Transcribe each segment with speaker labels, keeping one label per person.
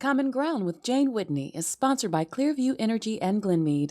Speaker 1: Common Ground with Jane Whitney is sponsored by Clearview Energy and Glenmead.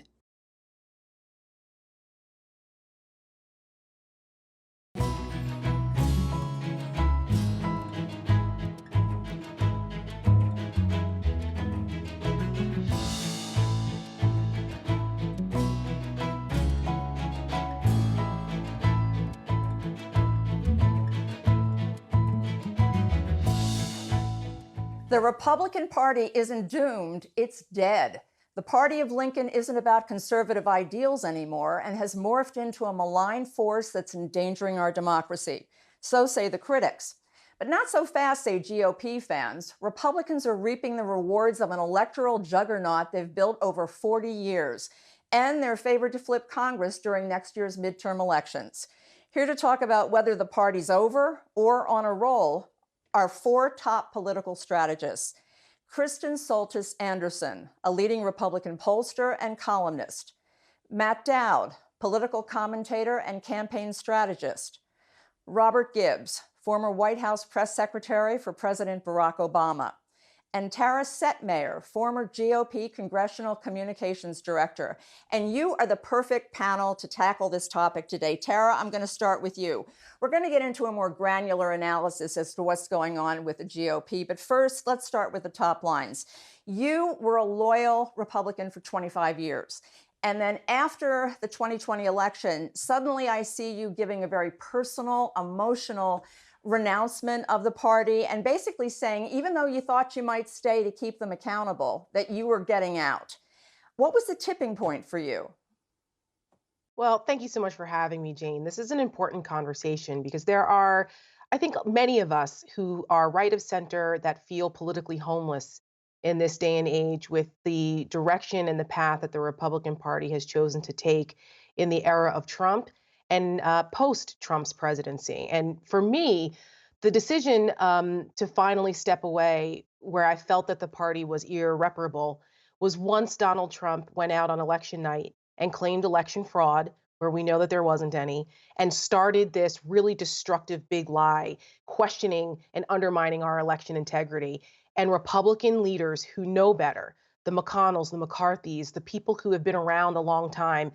Speaker 2: The Republican Party isn't doomed, it's dead. The party of Lincoln isn't about conservative ideals anymore and has morphed into a malign force that's endangering our democracy. So say the critics. But not so fast, say GOP fans. Republicans are reaping the rewards of an electoral juggernaut they've built over 40 years, and they're favored to flip Congress during next year's midterm elections. Here to talk about whether the party's over or on a roll are four top political strategists. Kristen Soltis Anderson, a leading Republican pollster and columnist. Matt Dowd, political commentator and campaign strategist. Robert Gibbs, former White House press secretary for President Barack Obama. And Tara Setmayer, former GOP Congressional Communications Director. And you are the perfect panel to tackle this topic today. Tara, I'm going to start with you. We're going to get into a more granular analysis as to what's going on with the GOP. But first, let's start with the top lines. You were a loyal Republican for 25 years. And then after the 2020 election, suddenly I see you giving a very personal, emotional renouncement of the party and basically saying, even though you thought you might stay to keep them accountable, that you were getting out. What was the tipping point for you?
Speaker 3: Well, thank you so much for having me, Jane. This is an important conversation because there are, I think, many of us who are right of center that feel politically homeless in this day and age with the direction and the path that the Republican Party has chosen to take in the era of Trump and post-Trump's presidency. And for me, the decision to finally step away where I felt that the party was irreparable was once Donald Trump went out on election night and claimed election fraud, where we know that there wasn't any, and started this really destructive big lie, questioning and undermining our election integrity. And Republican leaders who know better, the McConnells, the McCarthys, the people who have been around a long time,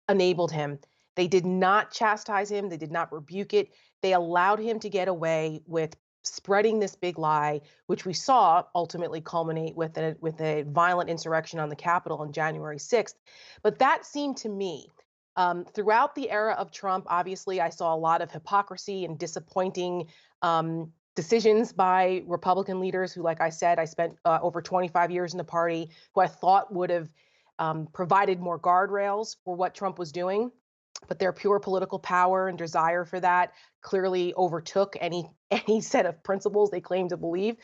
Speaker 3: enabled him. They did not chastise him. They did not rebuke it. They allowed him to get away with spreading this big lie, which we saw ultimately culminate with a violent insurrection on the Capitol on January 6th. But that seemed to me, throughout the era of Trump, obviously, I saw a lot of hypocrisy and disappointing decisions by Republican leaders who, like I said, I spent over 25 years in the party, who I thought would have provided more guardrails for what Trump was doing. But their pure political power and desire for that clearly overtook any set of principles they claimed to believe.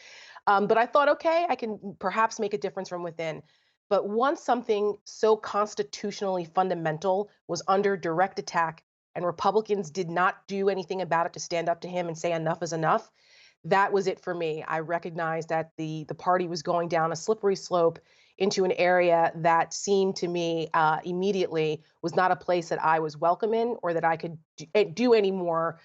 Speaker 3: But I thought, okay, I can perhaps make a difference from within. But once something so constitutionally fundamental was under direct attack and Republicans did not do anything about it to stand up to him and say enough is enough, that was it for me. I recognized that the party was going down a slippery slope into an area that seemed to me immediately was not a place that I was welcome in or that I could do any more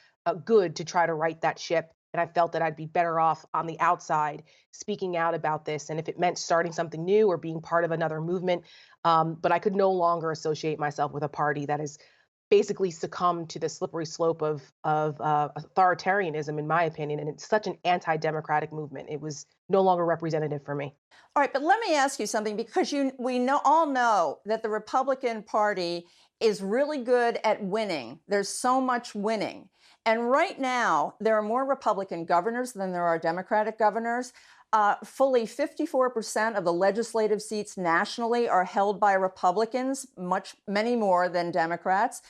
Speaker 3: good to try to right that ship. And I felt that I'd be better off on the outside speaking out about this. And if it meant starting something new or being part of another movement, but I could no longer associate myself with a party that has basically succumbed to the slippery slope of authoritarianism, in my opinion. And it's such an anti-democratic movement. It was no longer representative for me.
Speaker 2: All right, but let me ask you something, because we all know that the Republican Party is really good at winning. There's so much winning. And right now, there are more Republican governors than there are Democratic governors. Fully 54% of the legislative seats nationally are held by Republicans, many more than Democrats.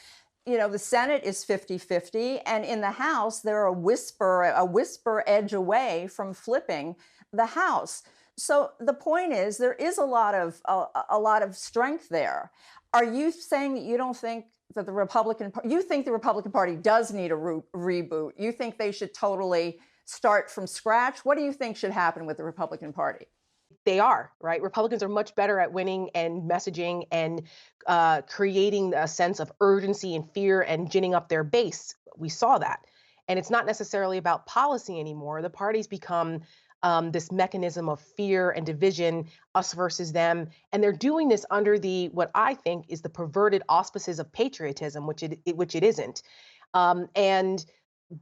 Speaker 2: You know, the Senate is 50-50, and in the House, they're a whisper edge away from flipping the House. So the point is, there is a lot of strength there. Are you saying that you don't think that you think the Republican Party does need a reboot? You think they should totally start from scratch? What do you think should happen with the Republican Party?
Speaker 3: They are, right? Republicans are much better at winning and messaging and creating a sense of urgency and fear and ginning up their base. We saw that. And it's not necessarily about policy anymore. The party's become this mechanism of fear and division, us versus them. And they're doing this under the what I think is the perverted auspices of patriotism, which it isn't. And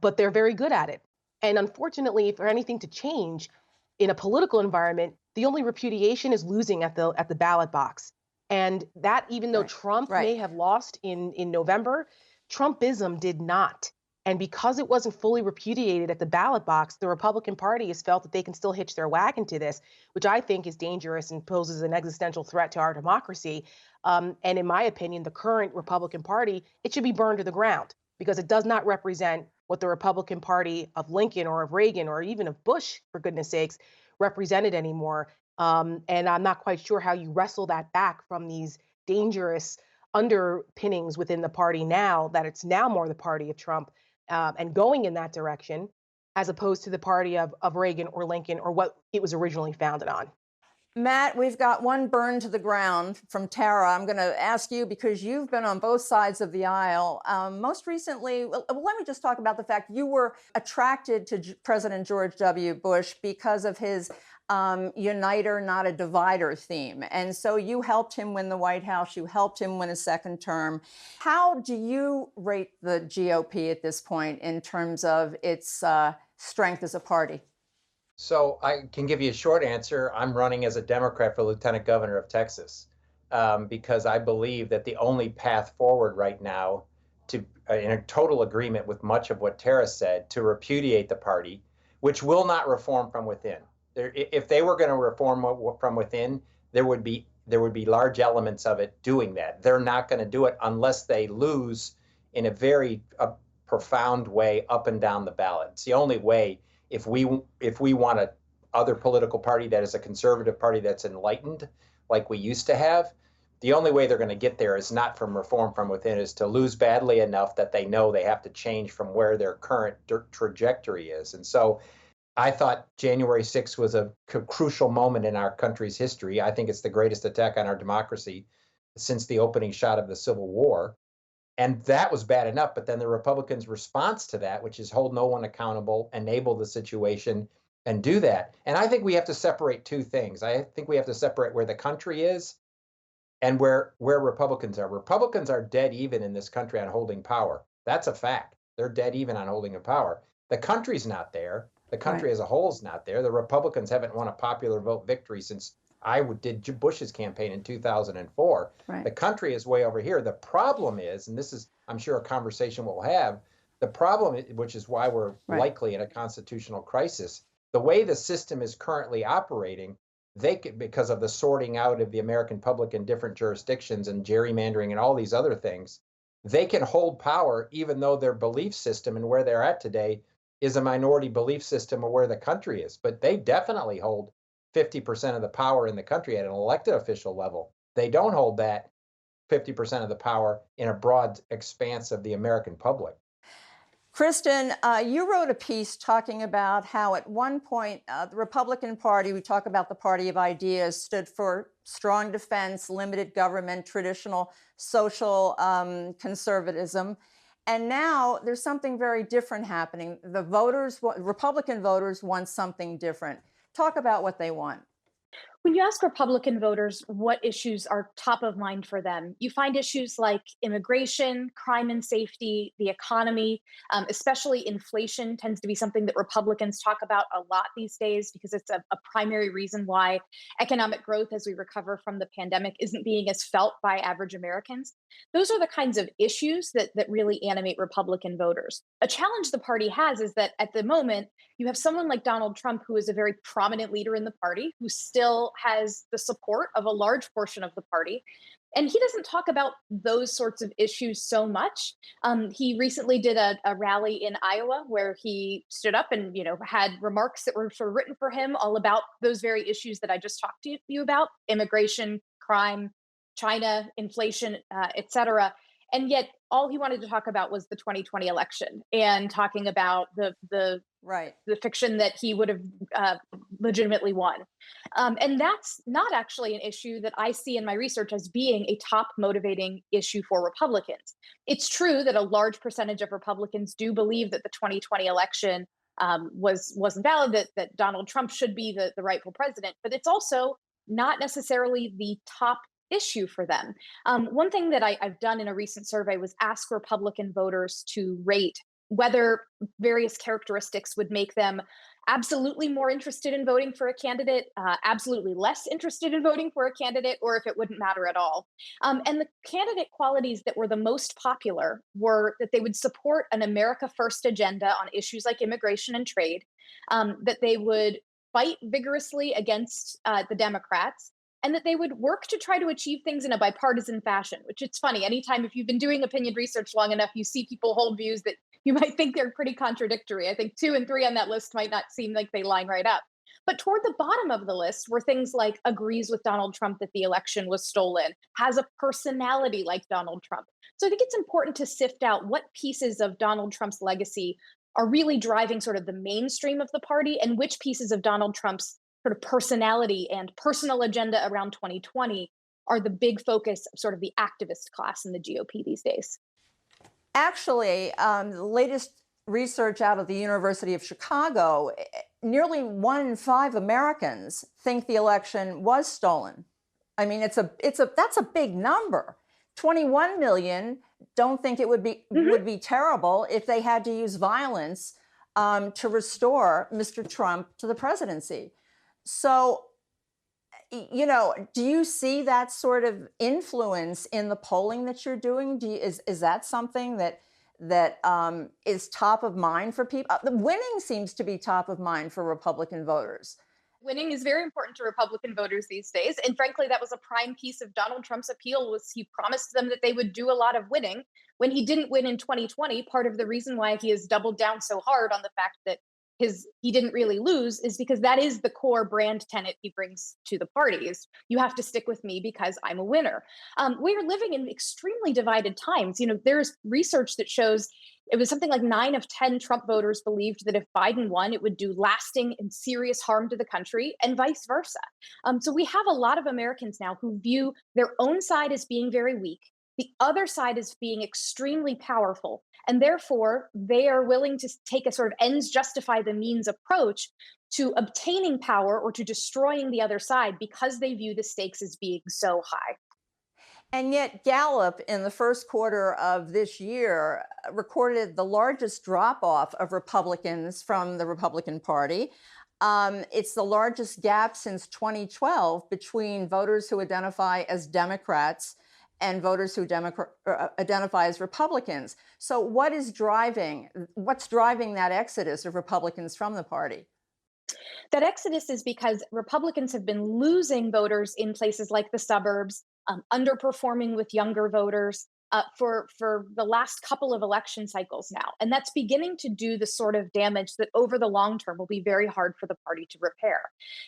Speaker 3: but they're very good at it. And unfortunately, for anything to change in a political environment, the only repudiation is losing at the ballot box. And that, even though
Speaker 2: Right.
Speaker 3: Trump
Speaker 2: Right.
Speaker 3: may have lost in November, Trumpism did not. And because it wasn't fully repudiated at the ballot box, the Republican Party has felt that they can still hitch their wagon to this, which I think is dangerous and poses an existential threat to our democracy. And in my opinion, the current Republican Party, it should be burned to the ground because it does not represent what the Republican Party of Lincoln or of Reagan or even of Bush, for goodness sakes, represented anymore. And I'm not quite sure how you wrestle that back from these dangerous underpinnings within the party now that it's now more the party of Trump and going in that direction, as opposed to the party of Reagan or Lincoln or what it was originally founded on.
Speaker 2: Matt, we've got one burn to the ground from Tara. I'm going to ask you because you've been on both sides of the aisle. Most recently, let me just talk about the fact you were attracted to President George W. Bush because of his uniter, not a divider theme. And so you helped him win the White House. You helped him win a second term. How do you rate the GOP at this point in terms of its strength as a party?
Speaker 4: So I can give you a short answer. I'm running as a Democrat for Lieutenant Governor of Texas because I believe that the only path forward right now, to in a total agreement with much of what Tara said, to repudiate the party, which will not reform from within. If they were going to reform from within, there would be large elements of it doing that. They're not going to do it unless they lose in a very profound way up and down the ballot. It's the only way. If we want a other political party that is a conservative party that's enlightened, like we used to have, the only way they're going to get there is not from reform from within, is to lose badly enough that they know they have to change from where their current trajectory is. And so I thought January 6th was a crucial moment in our country's history. I think it's the greatest attack on our democracy since the opening shot of the Civil War. And that was bad enough. But then the Republicans' response to that, which is hold no one accountable, enable the situation, and do that. And I think we have to separate two things. I think we have to separate where the country is and where Republicans are. Republicans are dead even in this country on holding power. That's a fact. They're dead even on holding a power. The country's not there. The country as a whole is not there. The Republicans haven't won a popular vote victory since I did Bush's campaign in 2004.
Speaker 2: Right.
Speaker 4: The country is way over here. The problem is, and this is, I'm sure, a conversation we'll have, the problem, which is why we're likely in a constitutional crisis, the way the system is currently operating, because of the sorting out of the American public in different jurisdictions and gerrymandering and all these other things, they can hold power even though their belief system and where they're at today is a minority belief system of where the country is. But they definitely hold 50% of the power in the country at an elected official level. They don't hold that 50% of the power in a broad expanse of the American public.
Speaker 2: Kristen, you wrote a piece talking about how at one point the Republican Party, we talk about the party of ideas, stood for strong defense, limited government, traditional social conservatism. And now there's something very different happening. The voters, Republican voters, want something different. Talk about what they want.
Speaker 5: When you ask Republican voters what issues are top of mind for them, you find issues like immigration, crime and safety, the economy, especially inflation tends to be something that Republicans talk about a lot these days because it's a primary reason why economic growth as we recover from the pandemic isn't being as felt by average Americans. Those are the kinds of issues that really animate Republican voters. A challenge the party has is that at the moment, you have someone like Donald Trump, who is a very prominent leader in the party, who still has the support of a large portion of the party. And he doesn't talk about those sorts of issues so much. He recently did a rally in Iowa where he stood up and had remarks that were sort of written for him all about those very issues that I just talked to you about: immigration, crime, China, inflation, et cetera. And yet all he wanted to talk about was the 2020 election and talking about the fiction that he would have legitimately won. And that's not actually an issue that I see in my research as being a top motivating issue for Republicans. It's true that a large percentage of Republicans do believe that the 2020 election wasn't valid, that Donald Trump should be the rightful president. But it's also not necessarily the top issue for them. One thing that I've done in a recent survey was ask Republican voters to rate whether various characteristics would make them absolutely more interested in voting for a candidate, absolutely less interested in voting for a candidate, or if it wouldn't matter at all. And the candidate qualities that were the most popular were that they would support an America First agenda on issues like immigration and trade, that they would fight vigorously against the Democrats, and that they would work to try to achieve things in a bipartisan fashion, which it's funny. Anytime, if you've been doing opinion research long enough, you see people hold views that you might think they're pretty contradictory. I think 2 and 3 on that list might not seem like they line right up. But toward the bottom of the list were things like agrees with Donald Trump that the election was stolen, has a personality like Donald Trump. So I think it's important to sift out what pieces of Donald Trump's legacy are really driving sort of the mainstream of the party, and which pieces of Donald Trump's sort of personality and personal agenda around 2020 are the big focus of sort of the activist class in the GOP these days.
Speaker 2: Actually, the latest research out of the University of Chicago, nearly 1 in 5 Americans think the election was stolen. I mean, that's a big number. 21 million don't think it would be terrible if they had to use violence to restore Mr. Trump to the presidency. So, do you see that sort of influence in the polling that you're doing? Is that something that is top of mind for people? The winning seems to be top of mind for Republican voters.
Speaker 5: Winning is very important to Republican voters these days. And frankly, that was a prime piece of Donald Trump's appeal, was he promised them that they would do a lot of winning. When he didn't win in 2020, part of the reason why he has doubled down so hard on the fact that he didn't really lose is because that is the core brand tenet he brings to the party, is you have to stick with me because I'm a winner. We are living in extremely divided times. There's research that shows it was something like 9 of 10 Trump voters believed that if Biden won, it would do lasting and serious harm to the country, and vice versa. So we have a lot of Americans now who view their own side as being very weak, the other side as being extremely powerful, and therefore they are willing to take a sort of ends justify the means approach to obtaining power or to destroying the other side, because they view the stakes as being so high.
Speaker 2: And yet Gallup in the first quarter of this year recorded the largest drop-off of Republicans from the Republican Party. It's the largest gap since 2012 between voters who identify as Democrats and voters who identify as Republicans. So what's driving that exodus of Republicans from the party?
Speaker 5: That exodus is because Republicans have been losing voters in places like the suburbs, underperforming with younger voters for the last couple of election cycles now. And that's beginning to do the sort of damage that over the long term will be very hard for the party to repair.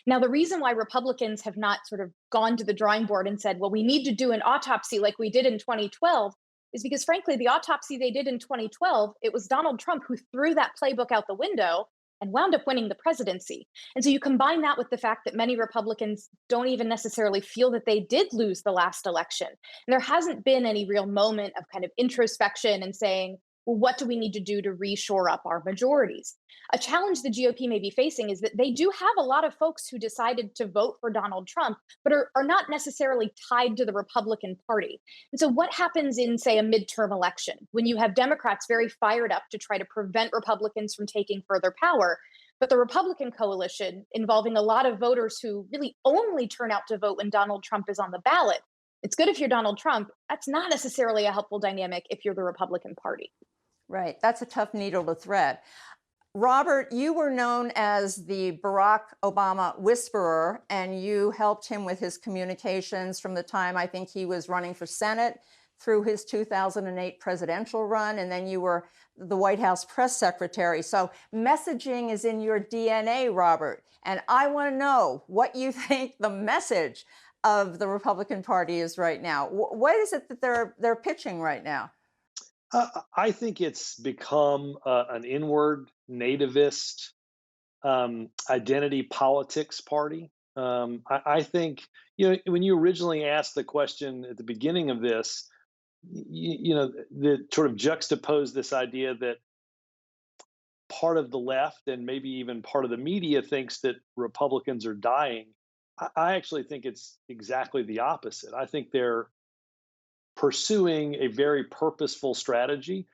Speaker 5: Now, the reason why Republicans have not sort of gone to the drawing board and said, well, we need to do an autopsy like we did in 2012, is because, frankly, the autopsy they did in 2012, it was Donald Trump who threw that playbook out the window and wound up winning the presidency. And so you combine that with the fact that many Republicans don't even necessarily feel that they did lose the last election. And there hasn't been any real moment of kind of introspection and saying, well, what do we need to do to reshore up our majorities? A challenge the GOP may be facing is that they do have a lot of folks who decided to vote for Donald Trump, but are not necessarily tied to the Republican Party. And so what happens in, say, a midterm election when you have Democrats very fired up to try to prevent Republicans from taking further power, but the Republican coalition, involving a lot of voters who really only turn out to vote when Donald Trump is on the ballot? It's good if you're Donald Trump. That's not necessarily a helpful dynamic if you're the Republican Party.
Speaker 2: Right. That's a tough needle to thread. Robert, you were known as the Barack Obama whisperer, and you helped him with his communications from the time I think he was running for Senate through his 2008 presidential run, and then you were the White House press secretary. So messaging is in your DNA, Robert. And I want to know what you think the message of the Republican Party is right now. What is it that they're pitching right now?
Speaker 6: I think it's become an inward nativist identity politics party. I think, when you originally asked the question at the beginning of this, that sort of juxtaposed this idea that part of the left and maybe even part of the media thinks that Republicans are dying. I actually think it's exactly the opposite. I think they're pursuing a very purposeful strategy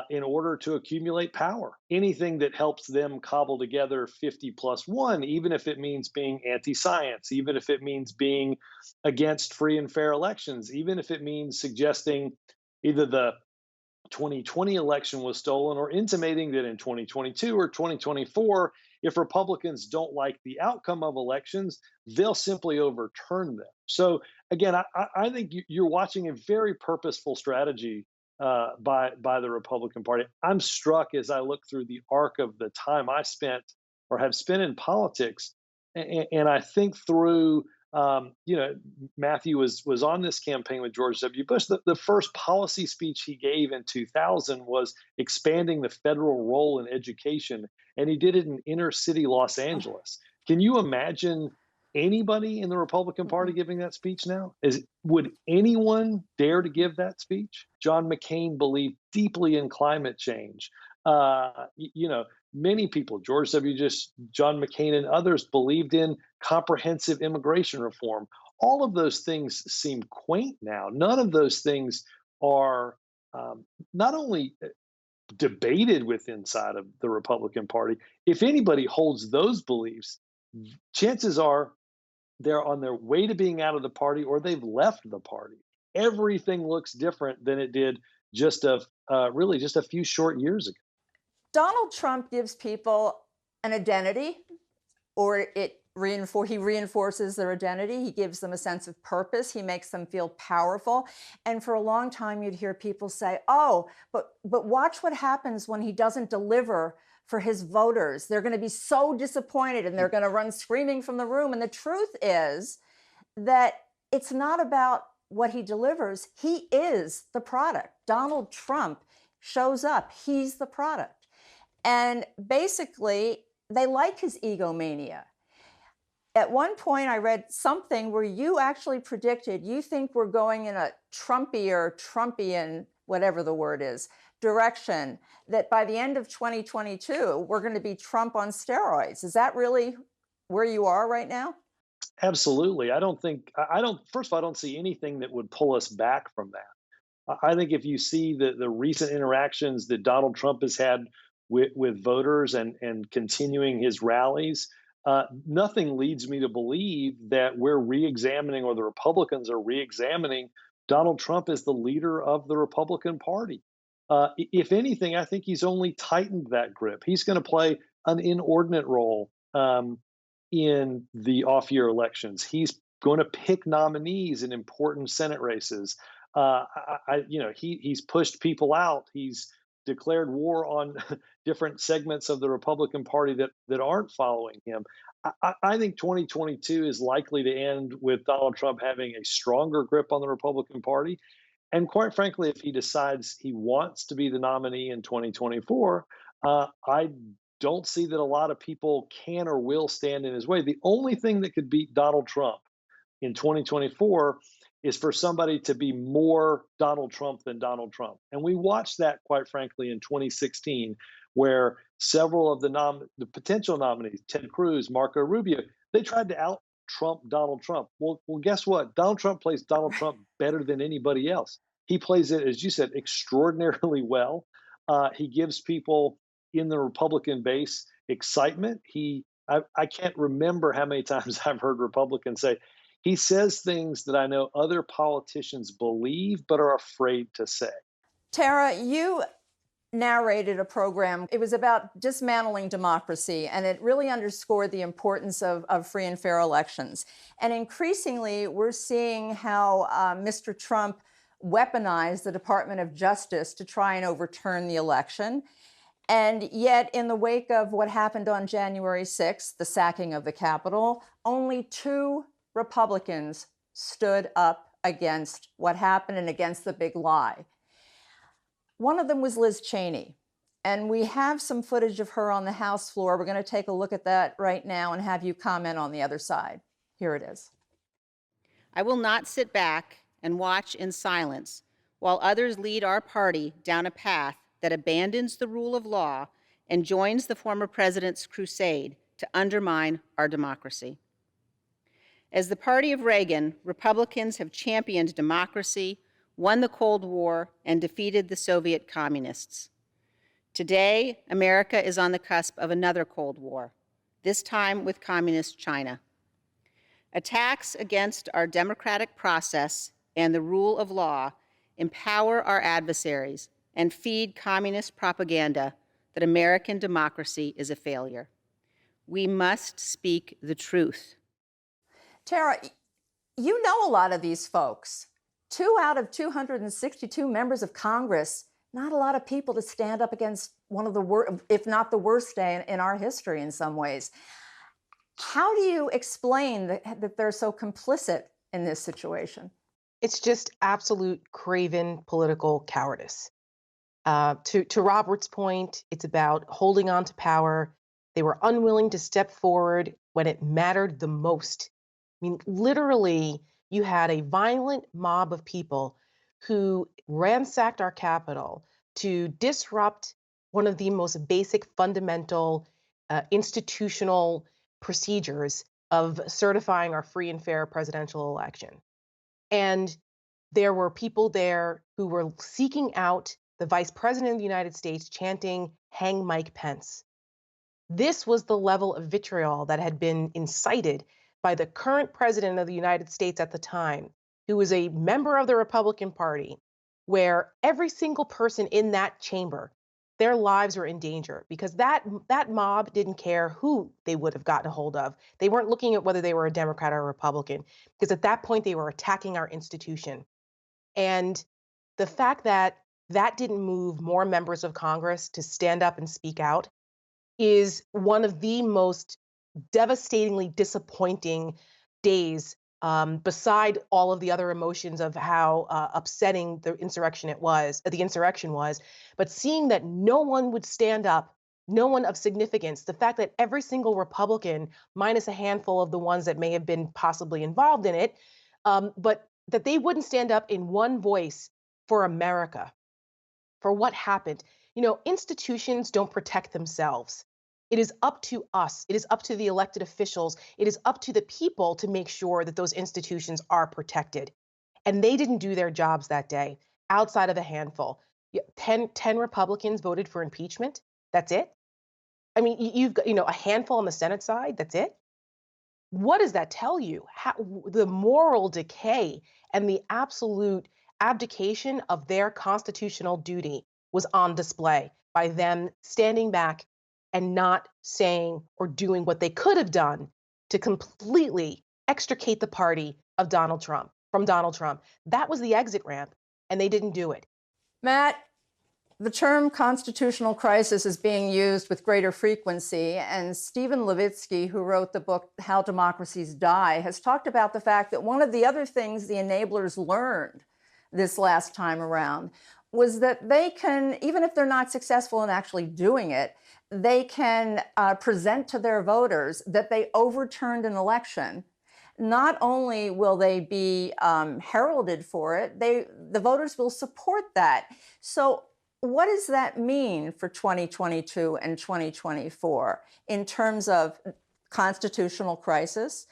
Speaker 6: in order to accumulate power. Anything that helps them cobble together 50 plus one, even if it means being anti science, even if it means being against free and fair elections, even if it means suggesting either the 2020 election was stolen or intimating that in 2022 or 2024, if Republicans don't like the outcome of elections, they'll simply overturn them. So again, I think you're watching a very purposeful strategy by the Republican Party. I'm struck as I look through the arc of the time I spent or have spent in politics, and I think through Matthew was on this campaign with George W. Bush. The first policy speech he gave in 2000 was expanding the federal role in education, and he did it in inner city Los Angeles. Can you imagine anybody in the Republican Party giving that speech now? Would anyone dare to give that speech? John McCain believed deeply in climate change. Many people, John McCain and others, believed in comprehensive immigration reform. All of those things seem quaint now. None of those things are not only debated with inside of the Republican Party. If anybody holds those beliefs, chances are they're on their way to being out of the party or they've left the party. Everything looks different than it did just a few short years ago.
Speaker 2: Donald Trump gives people an identity, or he reinforces their identity. He gives them a sense of purpose. He makes them feel powerful. And for a long time, you'd hear people say, "Oh, but watch what happens when he doesn't deliver for his voters. They're going to be so disappointed and they're going to run screaming from the room." And the truth is that it's not about what he delivers. He is the product. Donald Trump shows up. He's the product. And basically, they like his egomania. At one point, I read something where you actually predicted, you think we're going in a Trumpian, whatever the word is, direction, that by the end of 2022, we're going to be Trump on steroids. Is that really where you are right now?
Speaker 6: Absolutely. First of all, I don't see anything that would pull us back from that. I think if you see the recent interactions that Donald Trump has had with voters and continuing his rallies, nothing leads me to believe that we're re-examining or the Republicans are re-examining Donald Trump as the leader of the Republican Party. If anything, I think he's only tightened that grip. He's going to play an inordinate role in the off-year elections. He's going to pick nominees in important Senate races. He's pushed people out. He's declared war on different segments of the Republican Party that aren't following him. I think 2022 is likely to end with Donald Trump having a stronger grip on the Republican Party. And quite frankly, if he decides he wants to be the nominee in 2024, I don't see that a lot of people can or will stand in his way. The only thing that could beat Donald Trump in 2024 is for somebody to be more Donald Trump than Donald Trump. And we watched that, quite frankly, in 2016, where several of the potential nominees, Ted Cruz, Marco Rubio, they tried to out-Trump Donald Trump. Well, guess what? Donald Trump plays Donald Trump better than anybody else. He plays it, as you said, extraordinarily well. He gives people in the Republican base excitement. I can't remember how many times I've heard Republicans say, he says things that I know other politicians believe but are afraid to say.
Speaker 2: Tara, you narrated a program. It was about dismantling democracy, and it really underscored the importance of free and fair elections. And increasingly, we're seeing how Mr. Trump weaponized the Department of Justice to try and overturn the election. And yet, in the wake of what happened on January 6th, the sacking of the Capitol, only 2 Republicans stood up against what happened and against the big lie. One of them was Liz Cheney. And we have some footage of her on the House floor. We're going to take a look at that right now and have you comment on the other side. Here it is.
Speaker 7: I will not sit back and watch in silence while others lead our party down a path that abandons the rule of law and joins the former president's crusade to undermine our democracy. As the party of Reagan, Republicans have championed democracy, won the Cold War, and defeated the Soviet communists. Today, America is on the cusp of another Cold War, this time with communist China. Attacks against our democratic process and the rule of law empower our adversaries and feed communist propaganda that American democracy is a failure. We must speak the truth.
Speaker 2: Tara, you know a lot of these folks. 2 out of 262 members of Congress, not a lot of people to stand up against one of the worst, if not the worst day in our history in some ways. How do you explain that they're so complicit in this situation?
Speaker 3: It's just absolute craven political cowardice. To Robert's point, it's about holding on to power. They were unwilling to step forward when it mattered the most. I mean, literally, you had a violent mob of people who ransacked our Capitol to disrupt one of the most basic, fundamental institutional procedures of certifying our free and fair presidential election. And there were people there who were seeking out the vice president of the United States, chanting, "Hang Mike Pence." This was the level of vitriol that had been incited by the current president of the United States at the time, who was a member of the Republican Party, where every single person in that chamber, their lives were in danger because that mob didn't care who they would have gotten a hold of. They weren't looking at whether they were a Democrat or a Republican, because at that point they were attacking our institution. And the fact that that didn't move more members of Congress to stand up and speak out is one of the most devastatingly disappointing days, beside all of the other emotions of how upsetting the insurrection was. But seeing that no one would stand up, no one of significance, the fact that every single Republican, minus a handful of the ones that may have been possibly involved in it, but that they wouldn't stand up in one voice for America, for what happened. You know, institutions don't protect themselves. It is up to us. It is up to the elected officials. It is up to the people to make sure that those institutions are protected. And they didn't do their jobs that day, outside of a handful. 10 Republicans voted for impeachment. That's it. I mean, you've got, a handful on the Senate side. That's it. What does that tell you? The moral decay and the absolute abdication of their constitutional duty was on display by them standing back and not saying or doing what they could have done to completely extricate the party of Donald Trump from Donald Trump. That was the exit ramp, and they didn't do it.
Speaker 2: Matt, the term constitutional crisis is being used with greater frequency, and Stephen Levitsky, who wrote the book How Democracies Die, has talked about the fact that one of the other things the enablers learned this last time around was that they can, even if they're not successful in actually doing it, they can present to their voters that they overturned an election. Not only will they be heralded for it, the voters will support that. So what does that mean for 2022 and 2024 in terms of constitutional crisis?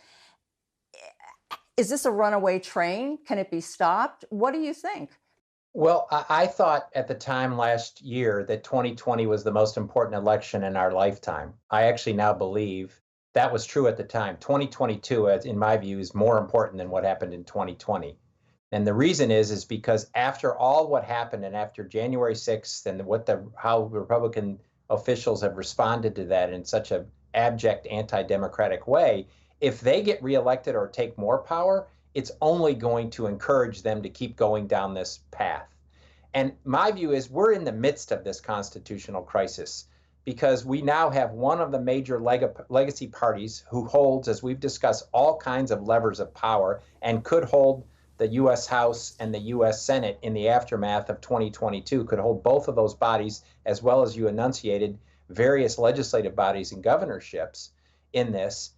Speaker 2: Is this a runaway train? Can it be stopped? What do you think?
Speaker 4: Well, I thought at the time last year that 2020 was the most important election in our lifetime. I actually now believe that was true at the time. 2022, in my view, is more important than what happened in 2020. And the reason is because after all what happened and after January 6th and how Republican officials have responded to that in such an abject anti-democratic way, if they get reelected or take more power, it's only going to encourage them to keep going down this path. And my view is we're in the midst of this constitutional crisis because we now have one of the major legacy parties who holds, as we've discussed, all kinds of levers of power and could hold the U.S. House and the U.S. Senate in the aftermath of 2022, could hold both of those bodies, as well as you enunciated, various legislative bodies and governorships in this,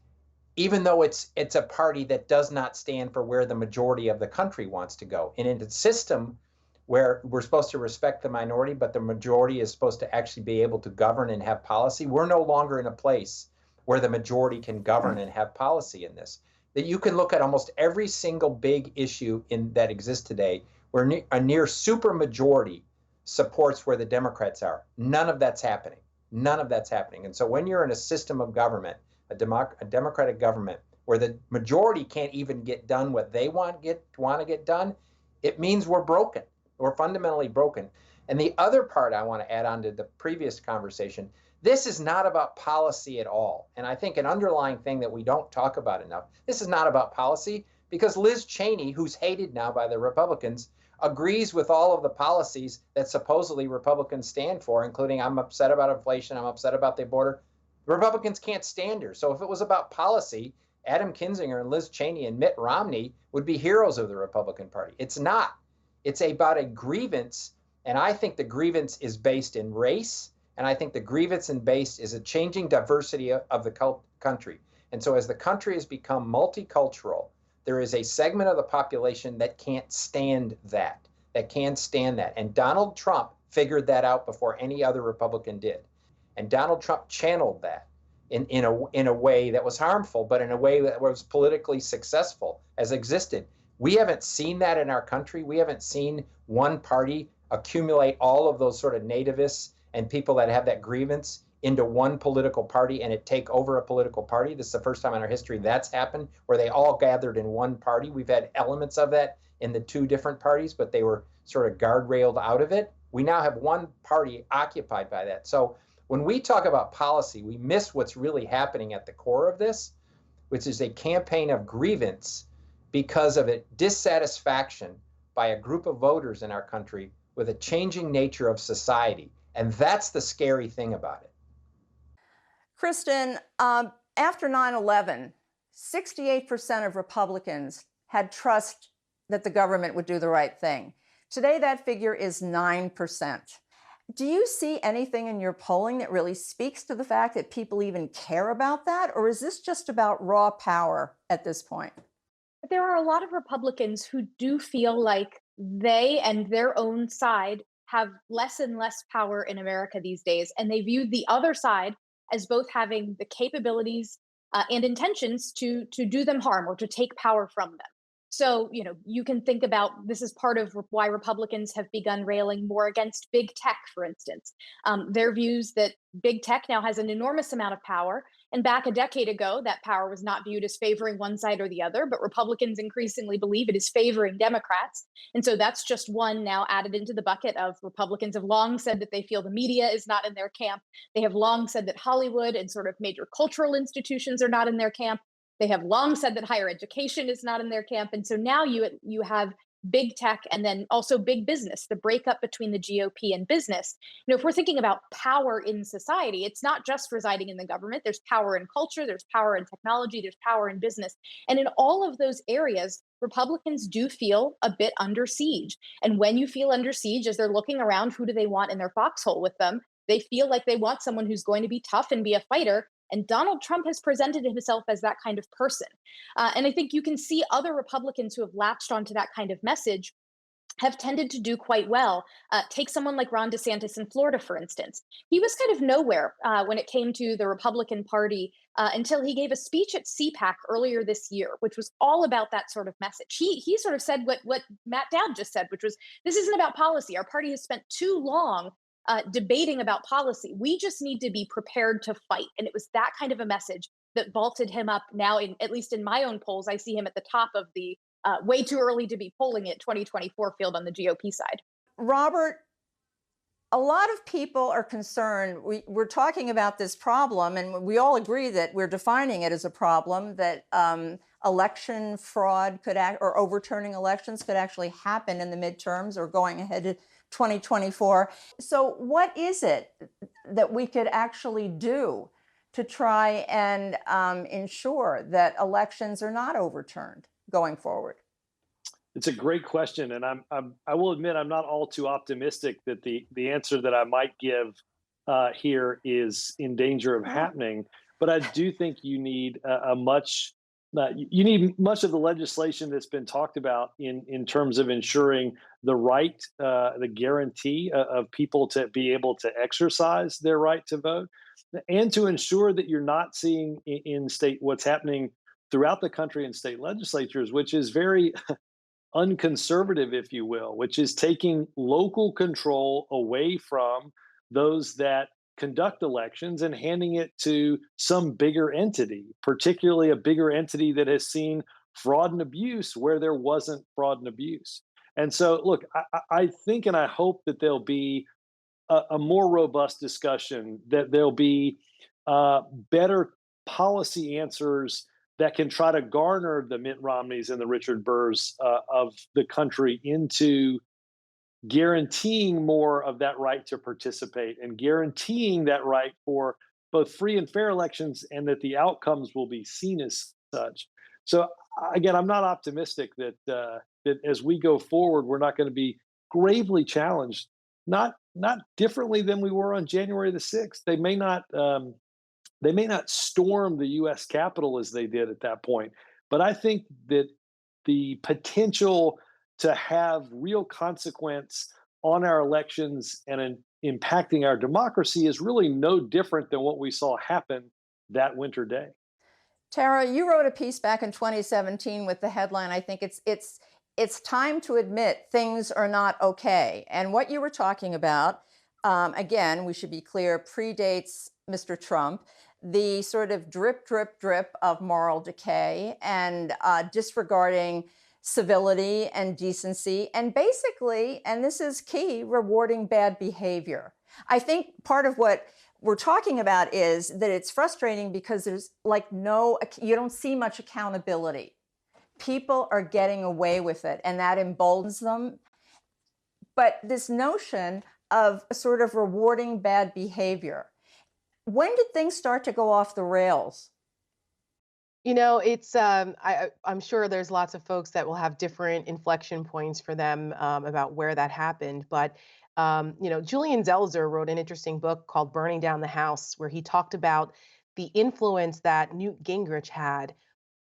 Speaker 4: even though it's a party that does not stand for where the majority of the country wants to go. And in a system where we're supposed to respect the minority, but the majority is supposed to actually be able to govern and have policy. We're no longer in a place where the majority can govern and have policy in this. That you can look at almost every single big issue that exists today where a near supermajority supports where the Democrats are. None of that's happening. None of that's happening. And so when you're in a system of government, a democratic government, where the majority can't even get done what they want to get done, it means we're broken. We're fundamentally broken. And the other part I want to add on to the previous conversation, this is not about policy at all. And I think an underlying thing that we don't talk about enough, this is not about policy, because Liz Cheney, who's hated now by the Republicans, agrees with all of the policies that supposedly Republicans stand for, including I'm upset about inflation, I'm upset about the border. The Republicans can't stand her. So if it was about policy, Adam Kinzinger and Liz Cheney and Mitt Romney would be heroes of the Republican Party. It's not. It's about a grievance, and I think the grievance is based in race, and I think the grievance and based is a changing diversity of the country. And so as the country has become multicultural, there is a segment of the population that can't stand that, And Donald Trump figured that out before any other Republican did. And Donald Trump channeled that in a way that was harmful, but in a way that was politically successful, as existed. We haven't seen that in our country. We haven't seen one party accumulate all of those sort of nativists and people that have that grievance into one political party and it take over a political party. This is the first time in our history that's happened, where they all gathered in one party. We've had elements of that in the two different parties, but they were sort of guardrailed out of it. We now have one party occupied by that. So when we talk about policy, we miss what's really happening at the core of this, which is a campaign of grievance because of a dissatisfaction by a group of voters in our country with a changing nature of society. And that's the scary thing about it.
Speaker 2: Kristen, after 9/11, 68% of Republicans had trust that the government would do the right thing. Today, that figure is 9%. Do you see anything in your polling that really speaks to the fact that people even care about that? Or is this just about raw power at this point?
Speaker 5: There are a lot of Republicans who do feel like they and their own side have less and less power in America these days. And they view the other side as both having the capabilities and intentions to do them harm or to take power from them. So, you can think about this is part of why Republicans have begun railing more against big tech, for instance. Their views that big tech now has an enormous amount of power. And back a decade ago, that power was not viewed as favoring one side or the other, but Republicans increasingly believe it is favoring Democrats. And so that's just one now added into the bucket of Republicans have long said that they feel the media is not in their camp. They have long said that Hollywood and sort of major cultural institutions are not in their camp. They have long said that higher education is not in their camp. And so now you have big tech and then also big business, the breakup between the GOP and business. If we're thinking about power in society, it's not just residing in the government. There's power in culture, there's power in technology, there's power in business. And in all of those areas, Republicans do feel a bit under siege. And when you feel under siege, as they're looking around, who do they want in their foxhole with them? They feel like they want someone who's going to be tough and be a fighter. And Donald Trump has presented himself as that kind of person. And I think you can see other Republicans who have latched onto that kind of message have tended to do quite well. Take someone like Ron DeSantis in Florida, for instance. He was kind of nowhere when it came to the Republican Party until he gave a speech at CPAC earlier this year, which was all about that sort of message. He sort of said what Matt Dowd just said, which was, this isn't about policy. Our party has spent too long debating about policy. We just need to be prepared to fight. And it was that kind of a message that vaulted him up now, at least in my own polls. I see him at the top of the way too early to be polling it 2024 field on the GOP side.
Speaker 2: Robert, a lot of people are concerned. We're talking about this problem, and we all agree that we're defining it as a problem, that election fraud or overturning elections could actually happen in the midterms or going ahead to 2024. So what is it that we could actually do to try and ensure that elections are not overturned going forward?
Speaker 6: It's a great question, and I will admit I'm not all too optimistic that the answer that I might give here is in danger of happening. But I do think you need a much you need much of the legislation that's been talked about in terms of ensuring the right, the guarantee of people to be able to exercise their right to vote, and to ensure that you're not seeing in state what's happening throughout the country in state legislatures, which is very unconservative, if you will, which is taking local control away from those that conduct elections and handing it to some bigger entity, particularly a bigger entity that has seen fraud and abuse where there wasn't fraud and abuse. And so, look, I think and I hope that there'll be a more robust discussion, that there'll be better policy answers that can try to garner the Mitt Romneys and the Richard Burrs of the country into guaranteeing more of that right to participate and guaranteeing that right for both free and fair elections, and that the outcomes will be seen as such. So again, I'm not optimistic that that as we go forward, we're not going to be gravely challenged. Not differently than we were on January the 6th. They may not storm the U.S. Capitol as they did at that point, but I think that the potential to have real consequence on our elections and impacting our democracy is really no different than what we saw happen that winter day.
Speaker 2: Tara, you wrote a piece back in 2017 with the headline, I think it's time to admit things are not okay. And what you were talking about, again, we should be clear, predates Mr. Trump, the sort of drip, drip, drip of moral decay and disregarding civility and decency, and basically, and this is key, rewarding bad behavior. I think part of what we're talking about is that it's frustrating because there's like you don't see much accountability. People are getting away with it, and that emboldens them. But this notion of sort of rewarding bad behavior, when did things start to go off the rails?
Speaker 3: It's I'm sure there's lots of folks that will have different inflection points for them about where that happened. But Julian Zelzer wrote an interesting book called "Burning Down the House," where he talked about the influence that Newt Gingrich had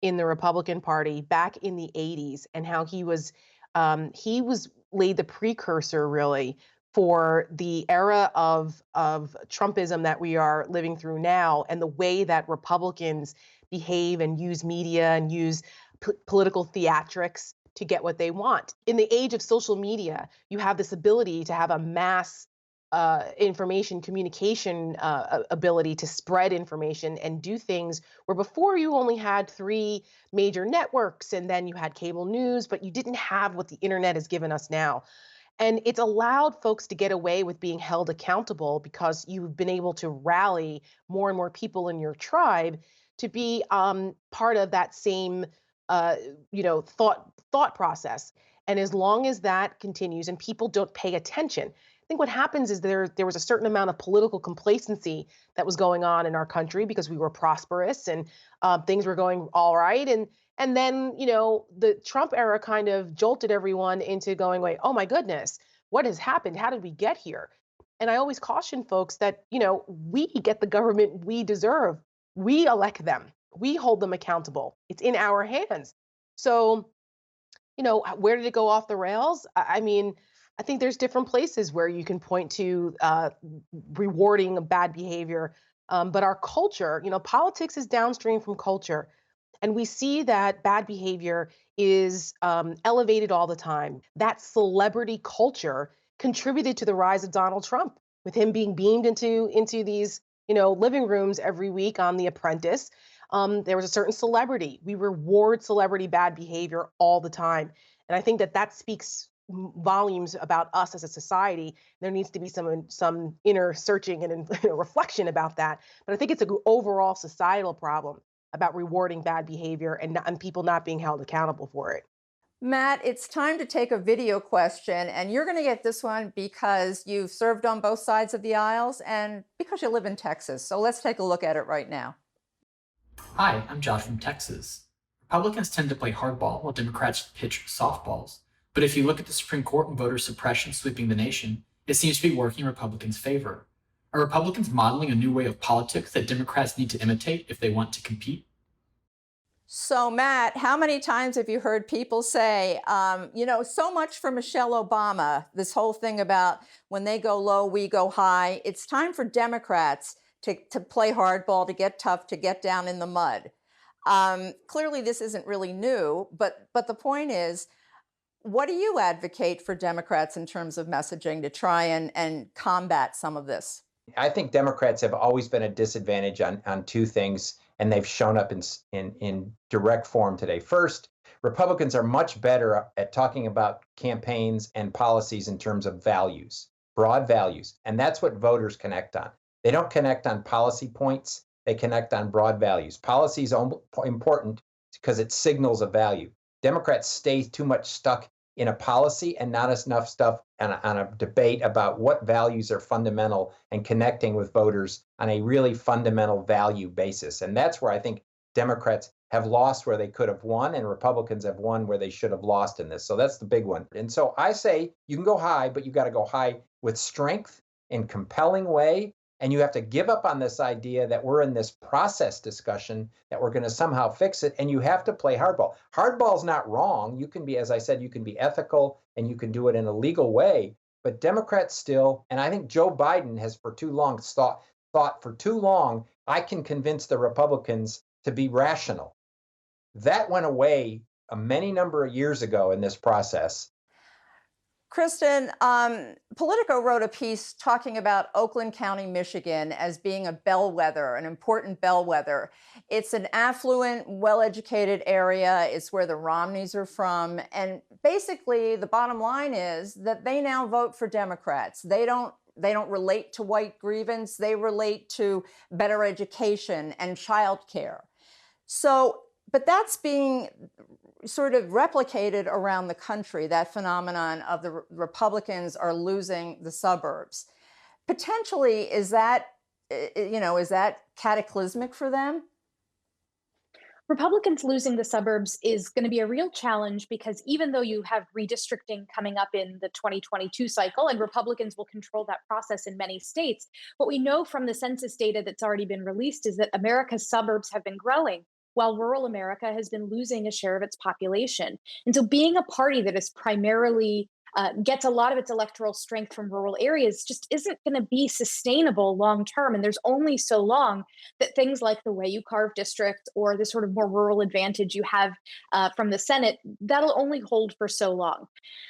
Speaker 3: in the Republican Party back in the '80s, and how he was laid the precursor really for the era of Trumpism that we are living through now, and the way that Republicans behave and use media and use political theatrics to get what they want. In the age of social media, you have this ability to have a mass information communication ability to spread information and do things where before you only had 3 major networks and then you had cable news, but you didn't have what the internet has given us now. And it's allowed folks to get away with being held accountable because you've been able to rally more and more people in your tribe to be part of that same thought process. And as long as that continues and people don't pay attention, I think what happens is there was a certain amount of political complacency that was going on in our country because we were prosperous and things were going all right. And then, the Trump era kind of jolted everyone into going, wait, oh my goodness, what has happened? How did we get here? And I always caution folks that, we get the government we deserve. We elect them. We hold them accountable. It's in our hands. So, where did it go off the rails? I mean, I think there's different places where you can point to rewarding bad behavior. But our culture, politics is downstream from culture. And we see that bad behavior is elevated all the time. That celebrity culture contributed to the rise of Donald Trump, with him being beamed into these living rooms every week on The Apprentice. There was a certain celebrity. We reward celebrity bad behavior all the time. And I think that speaks volumes about us as a society. There needs to be some inner searching and reflection about that. But I think it's an overall societal problem about rewarding bad behavior and people not being held accountable for it.
Speaker 2: Matt, it's time to take a video question, and you're going to get this one because you've served on both sides of the aisles and because you live in Texas. So let's take a look at it right now.
Speaker 8: Hi, I'm Josh from Texas. Republicans tend to play hardball while Democrats pitch softballs. But if you look at the Supreme Court and voter suppression sweeping the nation, it seems to be working in Republicans' favor. Are Republicans modeling a new way of politics that Democrats need to imitate if they want to compete?
Speaker 2: So, Matt, how many times have you heard people say, so much for Michelle Obama, this whole thing about when they go low, we go high. It's time for Democrats to play hardball, to get tough, to get down in the mud. Clearly, this isn't really new, but the point is, what do you advocate for Democrats in terms of messaging to try and combat some of this?
Speaker 4: I think Democrats have always been a disadvantage on two things, and they've shown up in direct form today. First, Republicans are much better at talking about campaigns and policies in terms of values, broad values, and that's what voters connect on. They don't connect on policy points, they connect on broad values. Policy is important because it signals a value. Democrats stay too much stuck in a policy and not enough stuff on a debate about what values are fundamental and connecting with voters on a really fundamental value basis. And that's where I think Democrats have lost where they could have won, and Republicans have won where they should have lost in this. So that's the big one. And so I say you can go high, but you got to go high with strength in compelling way. And you have to give up on this idea that we're in this process discussion, that we're going to somehow fix it. And you have to play hardball. Hardball's not wrong. You can be, as I said, you can be ethical and you can do it in a legal way. But Democrats still, and I think Joe Biden has for too long thought for too long, I can convince the Republicans to be rational. That went away a many number of years ago in this process.
Speaker 2: Kristen, Politico wrote a piece talking about Oakland County, Michigan as being a bellwether, an important bellwether. It's an affluent, well-educated area. It's where the Romneys are from. And basically, the bottom line is that they now vote for Democrats. They don't relate to white grievance. They relate to better education and childcare. So, but that's being sort of replicated around the country, that phenomenon of the Republicans are losing the suburbs. Potentially, is that cataclysmic for them?
Speaker 5: Republicans losing the suburbs is going to be a real challenge because even though you have redistricting coming up in the 2022 cycle and Republicans will control that process in many states, what we know from the census data that's already been released is that America's suburbs have been growing while rural America has been losing a share of its population. And so being a party that is primarily gets a lot of its electoral strength from rural areas just isn't going to be sustainable long term. And there's only so long that things like the way you carve districts or the sort of more rural advantage you have from the Senate, that'll only hold for so long.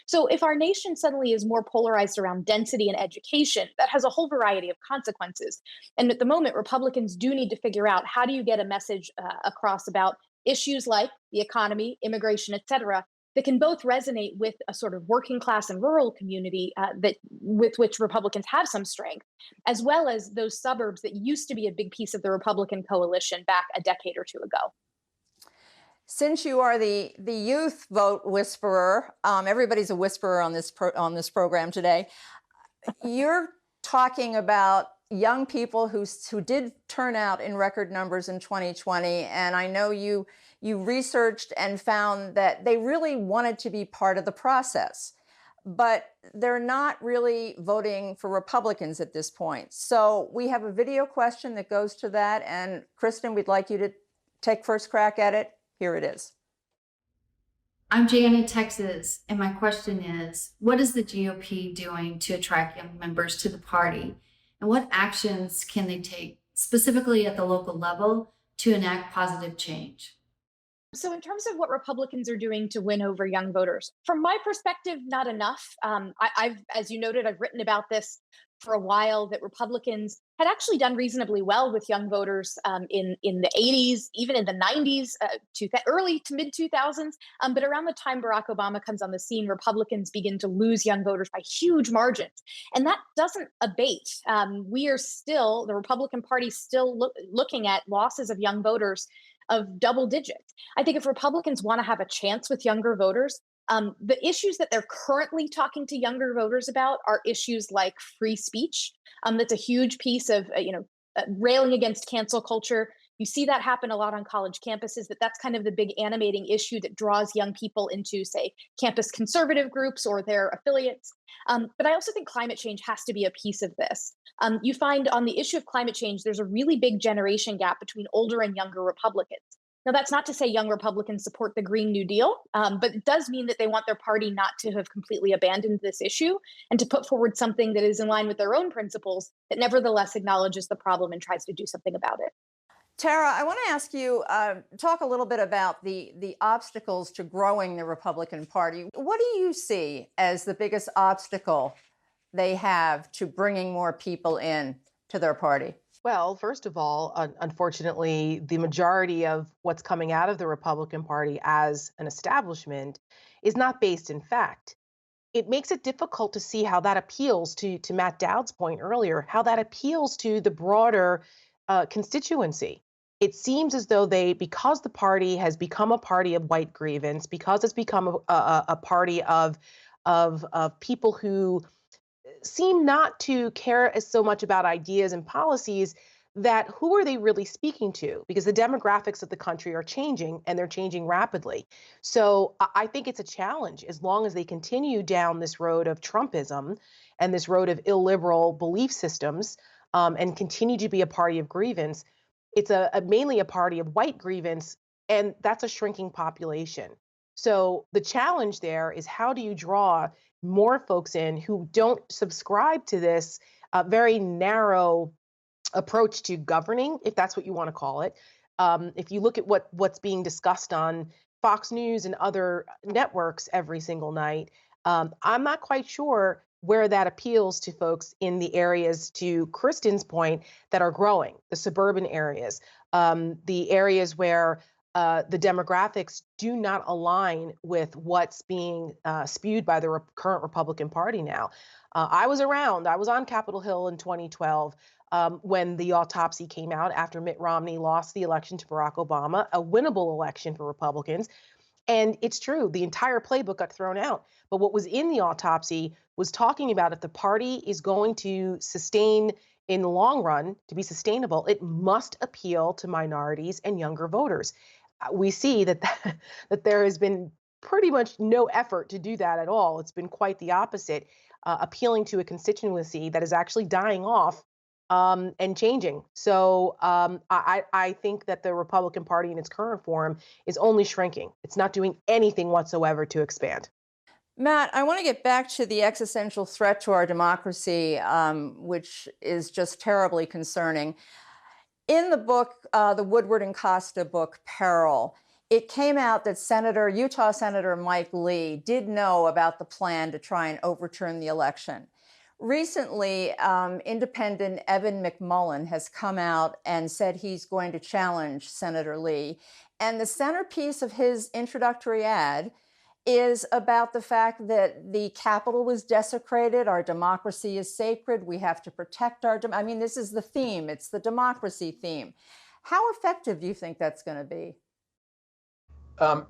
Speaker 5: So if our nation suddenly is more polarized around density and education, that has a whole variety of consequences. And at the moment, Republicans do need to figure out how do you get a message across about issues like the economy, immigration, et cetera, that can both resonate with a sort of working class and rural community that with which Republicans have some strength, as well as those suburbs that used to be a big piece of the Republican coalition back a decade or two ago.
Speaker 2: Since you are the youth vote whisperer, everybody's a whisperer on this program today. You're talking about young people who did turn out in record numbers in 2020, and I know you researched and found that they really wanted to be part of the process, but they're not really voting for Republicans at this point. So we have a video question that goes to that, and Kristen, we'd like you to take first crack at it. Here it is.
Speaker 9: I'm Jan in Texas, and my question is, what is the GOP doing to attract young members to the party? And what actions can they take, specifically at the local level, to enact positive change?
Speaker 5: So in terms of what Republicans are doing to win over young voters, from my perspective, not enough. I've, as you noted, I've written about this for a while, that Republicans had actually done reasonably well with young voters in the 80s, even in the 90s, early to mid 2000s. But around the time Barack Obama comes on the scene, Republicans begin to lose young voters by huge margins. And that doesn't abate. We are still, the Republican Party still looking at losses of young voters of double digits. I think if Republicans want to have a chance with younger voters, the issues that they're currently talking to younger voters about are issues like free speech. That's a huge piece of, railing against cancel culture. You see that happen a lot on college campuses, that's kind of the big animating issue that draws young people into, say, campus conservative groups or their affiliates. But I also think climate change has to be a piece of this. You find on the issue of climate change, there's a really big generation gap between older and younger Republicans. Now, that's not to say young Republicans support the Green New Deal, but it does mean that they want their party not to have completely abandoned this issue and to put forward something that is in line with their own principles that nevertheless acknowledges the problem and tries to do something about it.
Speaker 2: Tara, I want to ask you, talk a little bit about the obstacles to growing the Republican Party. What do you see as the biggest obstacle they have to bringing more people in to their party?
Speaker 3: Well, first of all, unfortunately, the majority of what's coming out of the Republican Party as an establishment is not based in fact. It makes it difficult to see how that appeals to Matt Dowd's point earlier, how that appeals to the broader constituency. It seems as though because the party has become a party of white grievance, because it's become a party of people who seem not to care as so much about ideas and policies, that who are they really speaking to? Because the demographics of the country are changing, and they're changing rapidly. So I think it's a challenge as long as they continue down this road of Trumpism and this road of illiberal belief systems, and continue to be a party of grievance. It's mainly a party of white grievance, and that's a shrinking population. So the challenge there is, how do you draw more folks in who don't subscribe to this very narrow approach to governing, if that's what you want to call it. If you look at what's being discussed on Fox News and other networks every single night, I'm not quite sure where that appeals to folks in the areas, to Kristen's point, that are growing, the suburban areas, the areas where the demographics do not align with what's being spewed by the current Republican Party now. I was on Capitol Hill in 2012 when the autopsy came out after Mitt Romney lost the election to Barack Obama, a winnable election for Republicans. And it's true, the entire playbook got thrown out. But what was in the autopsy was talking about, if the party is going to sustain in the long run, to be sustainable, it must appeal to minorities and younger voters. We see that there has been pretty much no effort to do that at all. It's been quite the opposite, appealing to a constituency that is actually dying off and changing. So I think that the Republican Party in its current form is only shrinking. It's not doing anything whatsoever to expand.
Speaker 2: Matt, I want to get back to the existential threat to our democracy, which is just terribly concerning. In the book, the Woodward and Costa book, Peril, it came out that Utah Senator Mike Lee did know about the plan to try and overturn the election. Recently, independent Evan McMullin has come out and said he's going to challenge Senator Lee. And the centerpiece of his introductory ad is about the fact that the Capitol was desecrated, our democracy is sacred, we have to protect this is the theme, it's the democracy theme. How effective do you think that's going to be?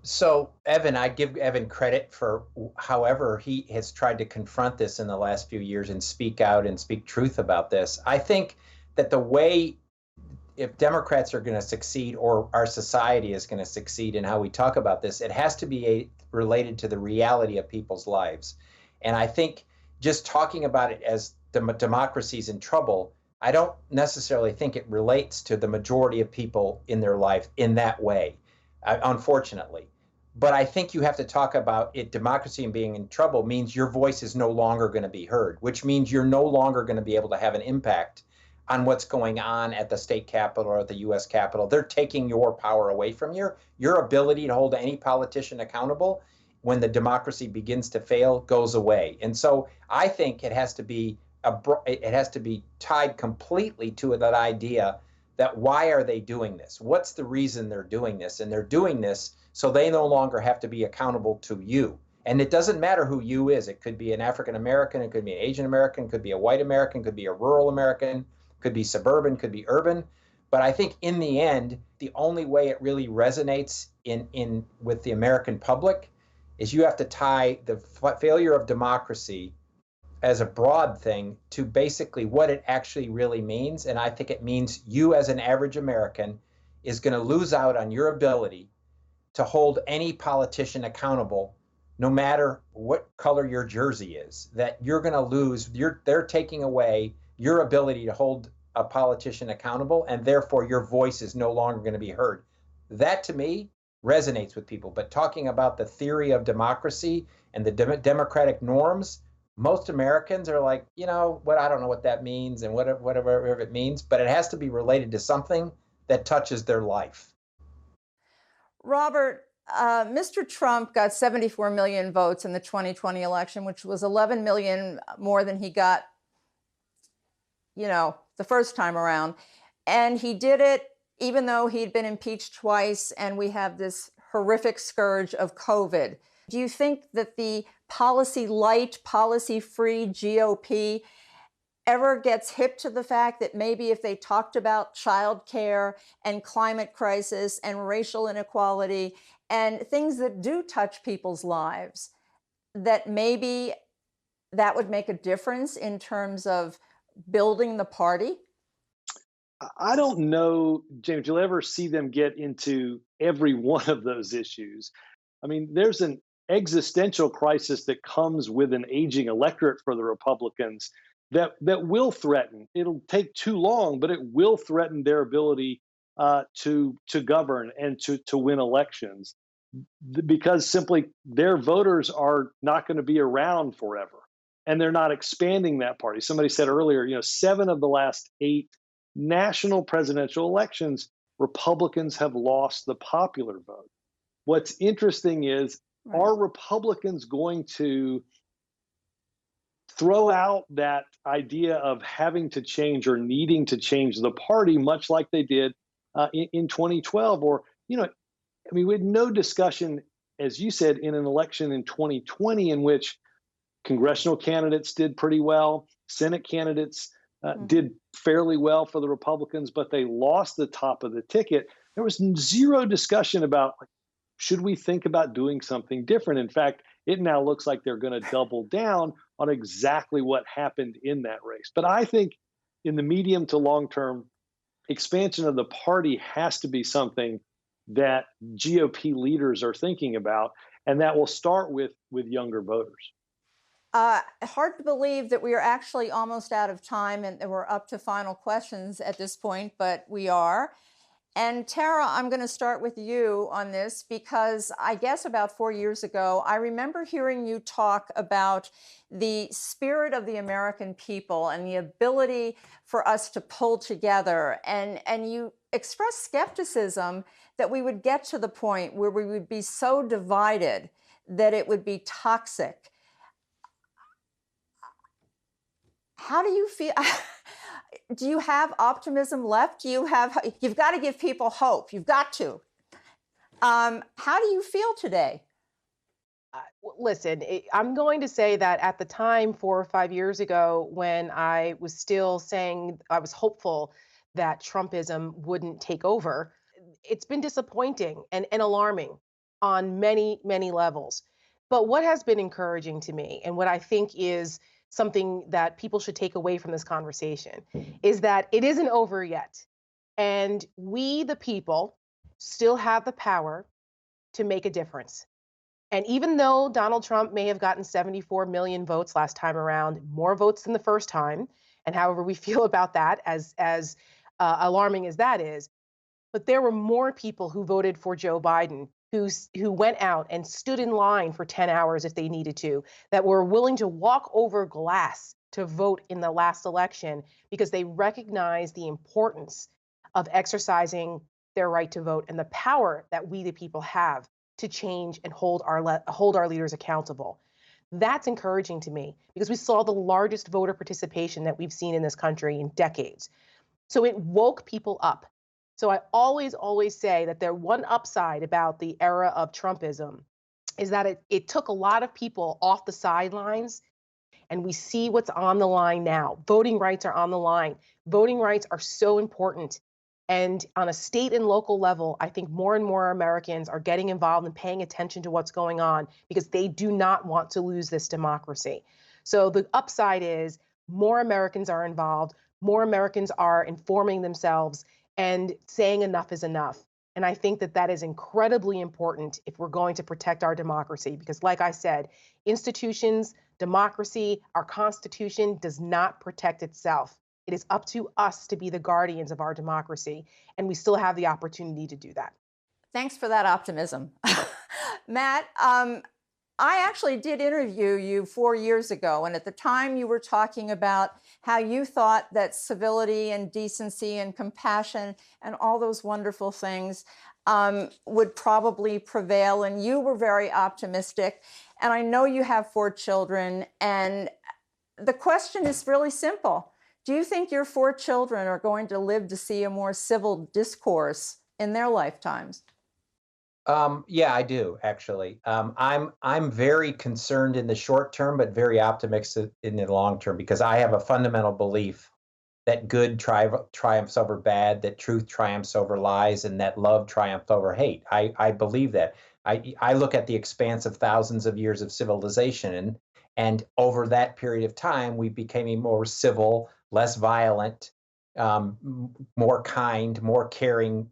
Speaker 4: So Evan, I give Evan credit for however he has tried to confront this in the last few years and speak out and speak truth about this. I think that the way, if Democrats are going to succeed, or our society is going to succeed in how we talk about this, it has to be related to the reality of people's lives. And I think just talking about it as democracy's in trouble, I don't necessarily think it relates to the majority of people in their life in that way, unfortunately. But I think you have to talk about it. Democracy and being in trouble means your voice is no longer going to be heard, which means you're no longer going to be able to have an impact on what's going on at the state capitol or at the U.S. Capitol. They're taking your power away from you. Your ability to hold any politician accountable when the democracy begins to fail goes away. And so I think it has to be tied completely to that idea that why are they doing this? What's the reason they're doing this? And they're doing this so they no longer have to be accountable to you. And it doesn't matter who you is. It could be an African American, it could be an Asian American, could be a white American, could be a rural American, could be suburban, could be urban. But I think in the end, the only way it really resonates in with the American public is you have to tie the failure of democracy as a broad thing to basically what it actually really means. And I think it means you as an average American is going to lose out on your ability to hold any politician accountable, no matter what color your jersey is, that you're going to lose. They're taking away your ability to hold a politician accountable, and therefore your voice is no longer going to be heard. That to me resonates with people. But talking about the theory of democracy and the democratic norms, most Americans are like, you know what, I don't know what that means and whatever it means, but it has to be related to something that touches their life.
Speaker 2: Robert, Mr. Trump got 74 million votes in the 2020 election, which was 11 million more than he got, the first time around. And he did it even though he'd been impeached twice and we have this horrific scourge of COVID. Do you think that the policy light, policy free GOP ever gets hip to the fact that maybe if they talked about childcare and climate crisis and racial inequality and things that do touch people's lives, that maybe that would make a difference in terms of building the party?
Speaker 6: I don't know, James, you'll ever see them get into every one of those issues. I mean, there's an existential crisis that comes with an aging electorate for the Republicans that will threaten. It'll take too long, but it will threaten their ability to govern and to win elections because simply their voters are not going to be around forever, and they're not expanding that party. Somebody said earlier, 7 of the last 8 national presidential elections, Republicans have lost the popular vote. What's interesting is,
Speaker 2: Right.
Speaker 6: are Republicans going to throw out that idea of having to change or needing to change the party, much like they did in 2012? Or, we had no discussion, as you said, in an election in 2020 in which congressional candidates did pretty well, Senate candidates did fairly well for the Republicans, but they lost the top of the ticket. There was zero discussion about, should we think about doing something different? In fact, it now looks like they're going to double down on exactly what happened in that race. But I think in the medium to long term, expansion of the party has to be something that GOP leaders are thinking about, and that will start with younger voters.
Speaker 2: Hard to believe that we are actually almost out of time and we're up to final questions at this point, but we are. And Tara, I'm going to start with you on this because I guess about 4 years ago, I remember hearing you talk about the spirit of the American people and the ability for us to pull together. And you expressed skepticism that we would get to the point where we would be so divided that it would be toxic. How do you feel? Do you have optimism left? You've got to give people hope. You've got to. How do you feel today?
Speaker 3: Listen, I'm going to say that at the time, 4 or 5 years ago, when I was still saying I was hopeful that Trumpism wouldn't take over, it's been disappointing and alarming on many, many levels. But what has been encouraging to me, and what I think is something that people should take away from this conversation, is that it isn't over yet. And we, the people, still have the power to make a difference. And even though Donald Trump may have gotten 74 million votes last time around, more votes than the first time, and however we feel about that, as alarming as that is, but there were more people who voted for Joe Biden, who went out and stood in line for 10 hours if they needed to, that were willing to walk over glass to vote in the last election because they recognized the importance of exercising their right to vote and the power that we, the people, have to change and hold our leaders accountable. That's encouraging to me because we saw the largest voter participation that we've seen in this country in decades. So it woke people up. So I always say that one upside about the era of Trumpism is that it took a lot of people off the sidelines, and we see what's on the line now. Voting rights are on the line. Voting rights are so important. And on a state and local level, I think more and more Americans are getting involved and paying attention to what's going on because they do not want to lose this democracy. So the upside is more Americans are involved, more Americans are informing themselves and saying enough is enough. And I think that is incredibly important if we're going to protect our democracy, because like I said, institutions, democracy, our Constitution does not protect itself. It is up to us to be the guardians of our democracy, and we still have the opportunity to do that.
Speaker 2: Thanks for that optimism. Matt, I actually did interview you 4 years ago, and at the time you were talking about how you thought that civility and decency and compassion and all those wonderful things would probably prevail, and you were very optimistic. And I know you have 4 children, and the question is really simple. Do you think your 4 children are going to live to see a more civil discourse in their lifetimes?
Speaker 4: Yeah, I do actually. I'm very concerned in the short term, but very optimistic in the long term because I have a fundamental belief that good triumphs over bad, that truth triumphs over lies, and that love triumphs over hate. I believe that. I look at the expanse of thousands of years of civilization, and over that period of time, we became a more civil, less violent, more kind, more caring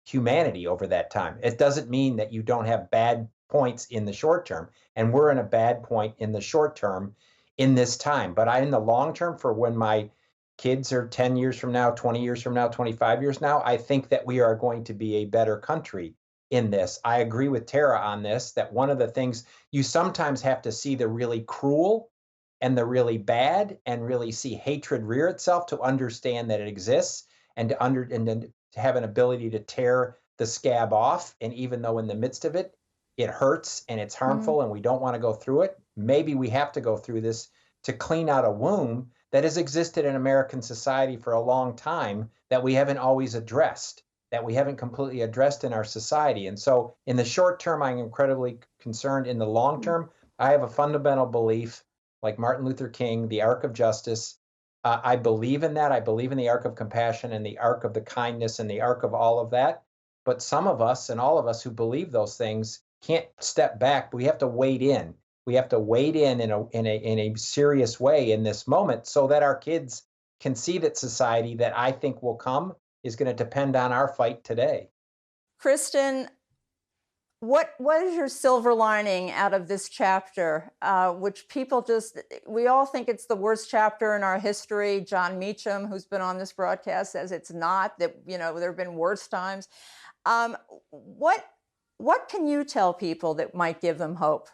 Speaker 4: humanity over that time. It doesn't mean that you don't have bad points in the short term, and we're in a bad point in the short term in this time. But in the long term, for when my kids are 10 years from now, 20 years from now, 25 years now, I think that we are going to be a better country in this. I agree with Tara on this, that one of the things you sometimes have to see the really cruel and the really bad and really see hatred rear itself to understand that it exists and to have an ability to tear the scab off. And even though in the midst of it, it hurts and it's harmful and we don't want to go through it, maybe we have to go through this to clean out a wound that has existed in American society for a long time that we haven't always addressed, that we haven't completely addressed in our society. And so in the short term, I'm incredibly concerned. In the long term, I have a fundamental belief, like Martin Luther King, the arc of justice. I believe in that. I believe in the arc of compassion and the arc of the kindness and the arc of all of that. But some of us and all of us who believe those things can't step back. We have to wade in. We have to wade in a serious way in this moment so that our kids can see that society that I think will come is going to depend on our fight today.
Speaker 2: Kristen, what is your silver lining out of this chapter, which we all think it's the worst chapter in our history. John Meacham, who's been on this broadcast, says it's not, that, there have been worse times. What can you tell people that might give them hope?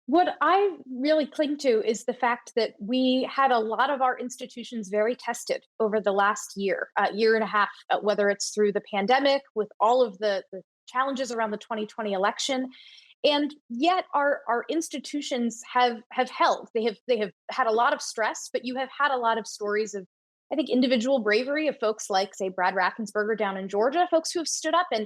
Speaker 5: What I really cling to is the fact that we had a lot of our institutions very tested over the last year and a half, whether it's through the pandemic, with all of the challenges around the 2020 election. And yet our institutions have held. They have had a lot of stress, but you have had a lot of stories of, I think, individual bravery of folks like, say, Brad Raffensperger down in Georgia, folks who have stood up. And,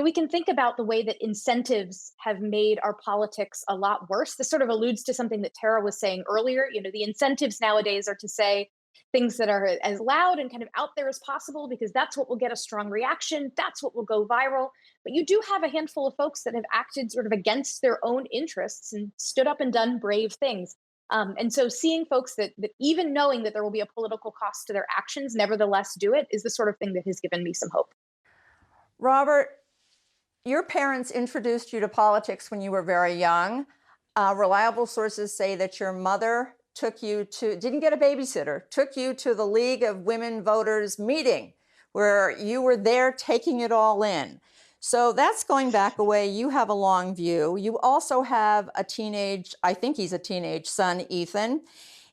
Speaker 5: we can think about the way that incentives have made our politics a lot worse. This sort of alludes to something that Tara was saying earlier. The incentives nowadays are to say things that are as loud and kind of out there as possible, because that's what will get a strong reaction. That's what will go viral. But you do have a handful of folks that have acted sort of against their own interests and stood up and done brave things. And so seeing folks that even knowing that there will be a political cost to their actions, nevertheless do it, is the sort of thing that has given me some hope.
Speaker 2: Robert, your parents introduced you to politics when you were very young. Reliable sources say that your mother didn't get a babysitter, took you to the League of Women Voters meeting where you were there taking it all in. So that's going back a way. You have a long view. You also have I think he's a teenage son, Ethan.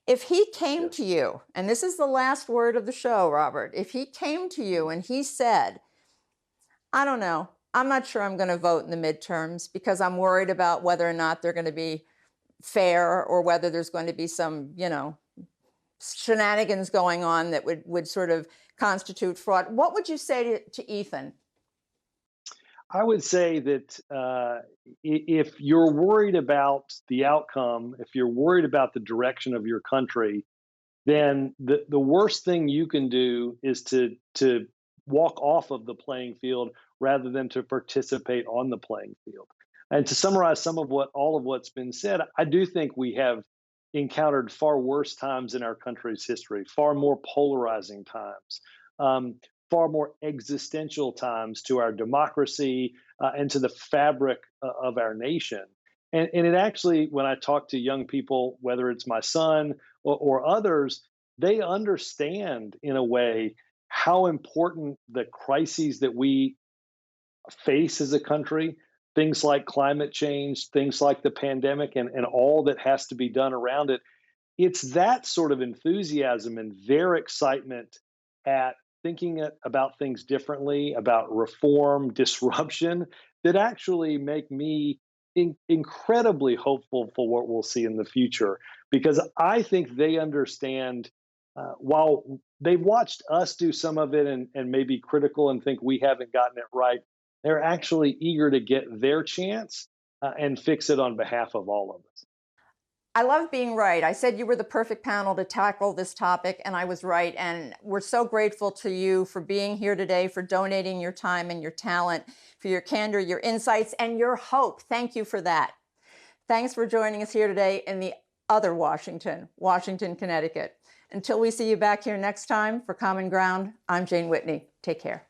Speaker 2: If he came to you, and this is the last word of the show, Robert, if he came to you and he said, I don't know, I'm not sure I'm going to vote in the midterms because I'm worried about whether or not they're going to be fair or whether there's going to be some, shenanigans going on that would sort of constitute fraud. What would you say to Ethan?
Speaker 6: I would say that if you're worried about the outcome, if you're worried about the direction of your country, then the worst thing you can do is to walk off of the playing field rather than to participate on the playing field. And to summarize all of what's been said, I do think we have encountered far worse times in our country's history, far more polarizing times, far more existential times to our democracy and to the fabric of our nation. And it actually, when I talk to young people, whether it's my son or others, they understand in a way how important the crises that we face as a country, things like climate change, things like the pandemic, and all that has to be done around it. It's that sort of enthusiasm and their excitement at thinking about things differently, about reform, disruption, that actually make me incredibly hopeful for what we'll see in the future. Because I think they understand, while they've watched us do some of it and may be critical and think we haven't gotten it right, they're actually eager to get their chance and fix it on behalf of all of us.
Speaker 2: I love being right. I said you were the perfect panel to tackle this topic, and I was right. And we're so grateful to you for being here today, for donating your time and your talent, for your candor, your insights, and your hope. Thank you for that. Thanks for joining us here today in the other Washington, Connecticut. Until we see you back here next time for Common Ground, I'm Jane Whitney. Take care.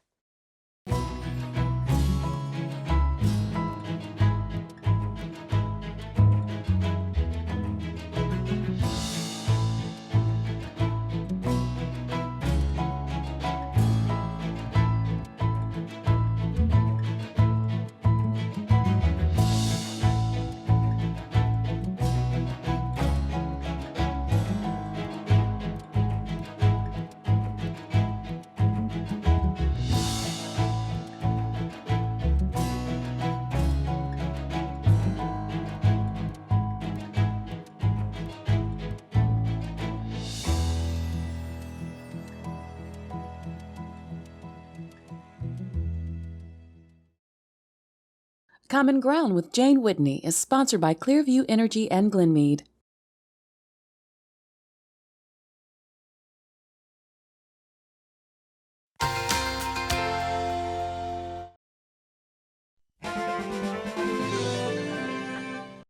Speaker 1: Common Ground with Jane Whitney is sponsored by Clearview Energy and Glenmead.